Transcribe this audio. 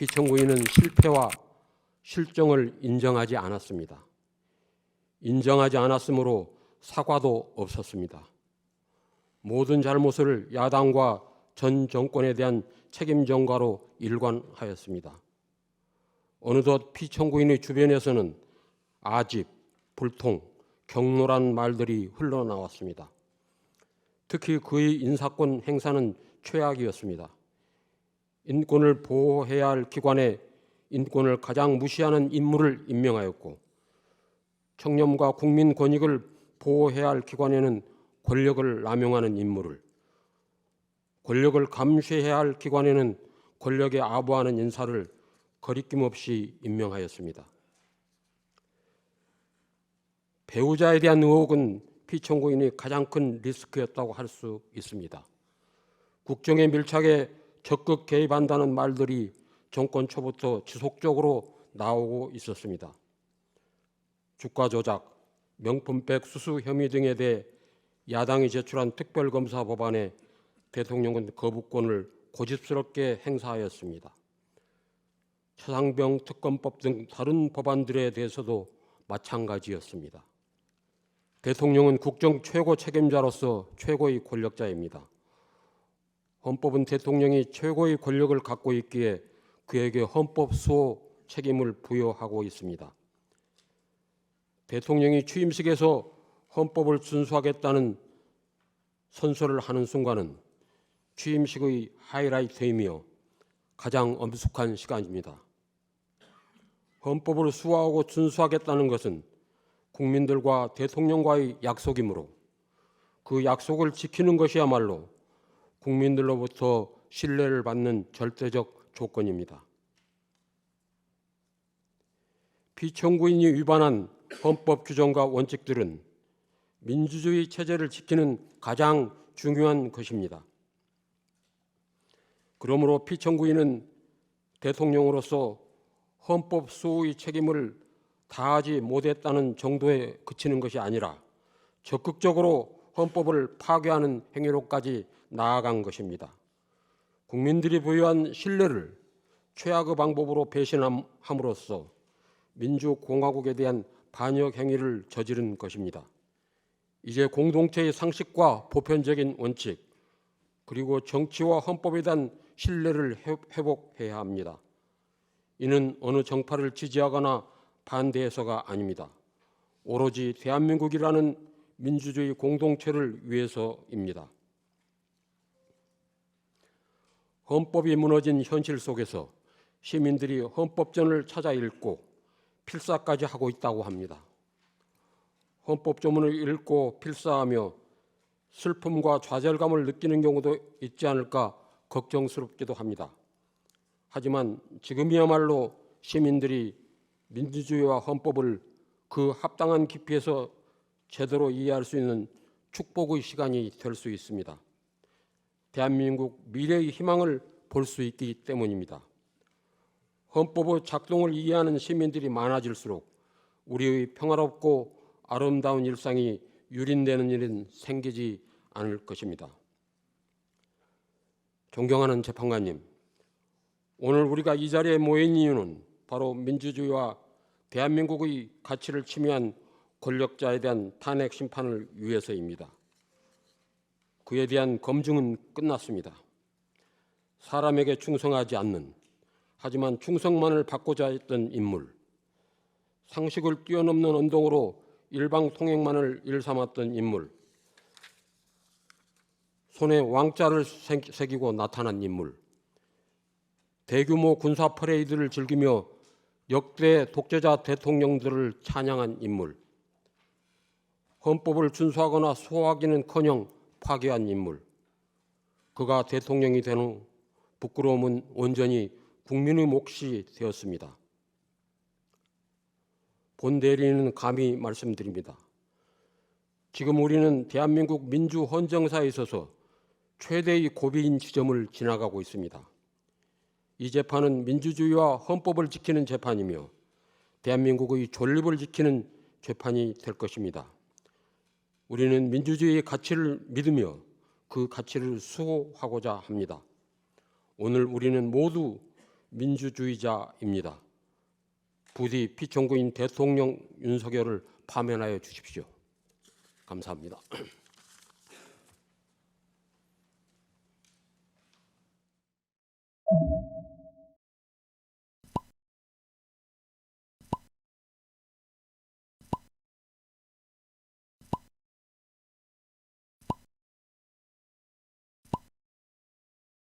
피청구인은 실패와 실정을 인정하지 않았습니다. 인정하지 않았으므로 사과도 없었습니다. 모든 잘못을 야당과 전 정권에 대한 책임 전가로 일관하였습니다. 어느덧 피청구인의 주변에서는 아집, 불통, 경로란 말들이 흘러나왔습니다. 특히 그의 인사권 행사는 최악이었습니다. 인권을 보호해야 할 기관에 인권을 가장 무시하는 인물을 임명하였고, 청렴과 국민 권익을 보호해야 할 기관에는 권력을 남용하는 인물을, 권력을 감시해야 할 기관에는 권력에 아부하는 인사를 거리낌 없이 임명하였습니다. 배우자에 대한 의혹은 피청구인이 가장 큰 리스크였다고 할 수 있습니다. 국정에 밀착해 적극 개입한다는 말들이 정권 초부터 지속적으로 나오고 있었습니다. 주가 조작, 명품백 수수 혐의 등에 대해 야당이 제출한 특별검사 법안에 대통령은 거부권을 고집스럽게 행사하였습니다. 차상병 특검법 등 다른 법안들에 대해서도 마찬가지였습니다. 대통령은 국정 최고 책임자로서 최고의 권력자입니다. 헌법은 대통령이 최고의 권력을 갖고 있기에 그에게 헌법 수호 책임을 부여하고 있습니다. 대통령이 취임식에서 헌법을 준수하겠다는 선서를 하는 순간은 취임식의 하이라이트이며 가장 엄숙한 시간입니다. 헌법을 수호하고 준수하겠다는 것은 국민들과 대통령과의 약속이므로 그 약속을 지키는 것이야말로 국민들로부터 신뢰를 받는 절대적 조건입니다. 피청구인이 위반한 헌법 규정과 원칙들은 민주주의 체제를 지키는 가장 중요한 것입니다. 그러므로 피청구인은 대통령으로서 헌법 수호의 책임을 다하지 못했다는 정도에 그치는 것이 아니라 적극적으로 헌법을 파괴하는 행위로까지 나아간 것입니다. 국민들이 부여한 신뢰를 최악의 방법으로 배신함으로써 민주공화국에 대한 반역 행위를 저지른 것입니다. 이제 공동체의 상식과 보편적인 원칙, 그리고 정치와 헌법에 대한 신뢰를 회복해야 합니다. 이는 어느 정파를 지지하거나 반대해서가 아닙니다. 오로지 대한민국이라는 민주주의 공동체를 위해서입니다. 헌법이 무너진 현실 속에서 시민들이 헌법전을 찾아 읽고 필사까지 하고 있다고 합니다. 헌법조문을 읽고 필사하며 슬픔과 좌절감을 느끼는 경우도 있지 않을까 걱정스럽기도 합니다. 하지만 지금이야말로 시민들이 민주주의와 헌법을 그 합당한 깊이에서 제대로 이해할 수 있는 축복의 시간이 될 수 있습니다. 대한민국 미래의 희망을 볼 수 있기 때문입니다. 헌법의 작동을 이해하는 시민들이 많아질수록 우리의 평화롭고 아름다운 일상이 유린되는 일은 생기지 않을 것입니다. 존경하는 재판관님, 오늘 우리가 이 자리에 모인 이유는 바로 민주주의와 대한민국의 가치를 침해한 권력자에 대한 탄핵 심판을 위해서입니다. 그에 대한 검증은 끝났습니다. 사람에게 충성하지 않는, 하지만 충성만을 받고자 했던 인물, 상식을 뛰어넘는 언동으로 일방통행만을 일삼았던 인물, 손에 왕자를 새기고 나타난 인물, 대규모 군사 퍼레이드를 즐기며 역대 독재자 대통령들을 찬양한 인물, 헌법을 준수하거나 수호하기는커녕 파괴한 인물, 그가 대통령이 된 후 부끄러움은 온전히 국민의 몫이 되었습니다. 본 대리인은 감히 말씀드립니다. 지금 우리는 대한민국 민주 헌정사에 있어서 최대의 고비인 지점을 지나가고 있습니다. 이 재판은 민주주의와 헌법을 지키는 재판이며 대한민국의 존립을 지키는 재판이 될 것입니다. 우리는 민주주의의 가치를 믿으며 그 가치를 수호하고자 합니다. 오늘 우리는 모두 민주주의자입니다. 부디 피청구인 대통령 윤석열을 파면하여 주십시오. 감사합니다.